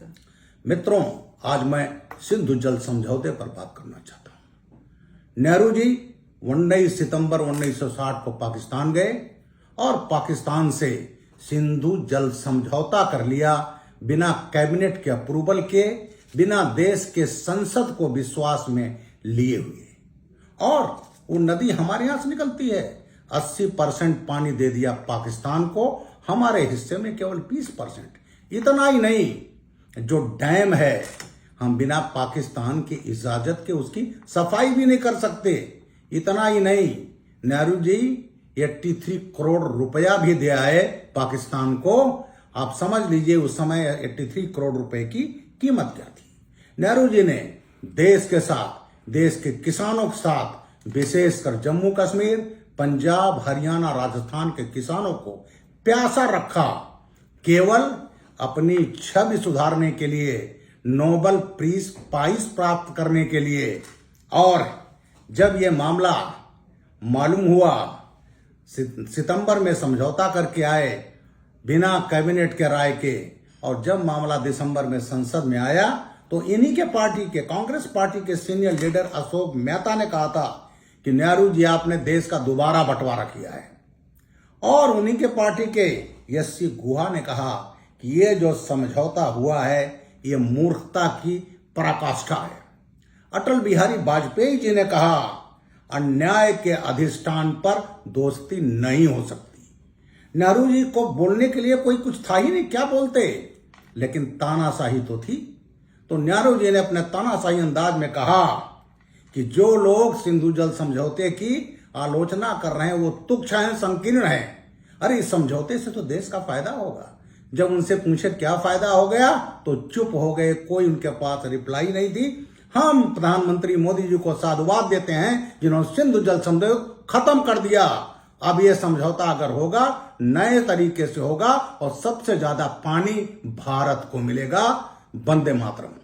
Sir. मित्रों, आज मैं सिंधु जल समझौते पर बात करना चाहता हूं। नेहरू जी 19 सितंबर 1960 को पाकिस्तान गए और पाकिस्तान से सिंधु जल समझौता कर लिया, बिना कैबिनेट के अप्रूवल के, बिना देश के संसद को विश्वास में लिए हुए। और वो नदी हमारे यहां से निकलती है, 80% पानी दे दिया पाकिस्तान को, हमारे हिस्से में केवल 20%। इतना ही नहीं, जो डैम है हम बिना पाकिस्तान की इजाजत के उसकी सफाई भी नहीं कर सकते। इतना ही नहीं, नेहरू जी 83 करोड़ रुपया भी दिया है पाकिस्तान को। आप समझ लीजिए उस समय 83 करोड़ रुपए की कीमत क्या थी। नेहरू जी ने देश के साथ, देश के किसानों के साथ, विशेषकर जम्मू कश्मीर, पंजाब, हरियाणा, राजस्थान के किसानों को प्यासा रखा, केवल अपनी छवि सुधारने के लिए, नोबेल प्राइज प्राप्त करने के लिए। और जब यह मामला मालूम हुआ, सितंबर में समझौता करके आए बिना कैबिनेट के राय के, और जब मामला दिसंबर में संसद में आया तो इन्हीं के पार्टी के, कांग्रेस पार्टी के सीनियर लीडर अशोक मेहता ने कहा था कि नेहरू जी आपने देश का दोबारा बंटवारा किया है। और उन्हीं के पार्टी के यश गुहा ने कहा कि ये जो समझौता हुआ है ये मूर्खता की पराकाष्ठा है। अटल बिहारी वाजपेयी जी ने कहा अन्याय के अधिष्ठान पर दोस्ती नहीं हो सकती। नेहरू जी को बोलने के लिए कोई कुछ था ही नहीं, क्या बोलते, लेकिन तानाशाही तो थी। तो नेहरू जी ने अपने तानाशाही अंदाज में कहा कि जो लोग सिंधु जल समझौते की आलोचना कर रहे हैं वो तुच्छ हैं, संकीर्ण हैं। अरे इस समझौते से तो देश का फायदा होगा। जब उनसे पूछे क्या फायदा हो गया तो चुप हो गए, कोई उनके पास रिप्लाई नहीं थी। हम प्रधानमंत्री मोदी जी को साधुवाद देते हैं जिन्होंने सिंधु जल समझौता खत्म कर दिया। अब ये समझौता अगर होगा नए तरीके से होगा और सबसे ज्यादा पानी भारत को मिलेगा। वंदे मातरम।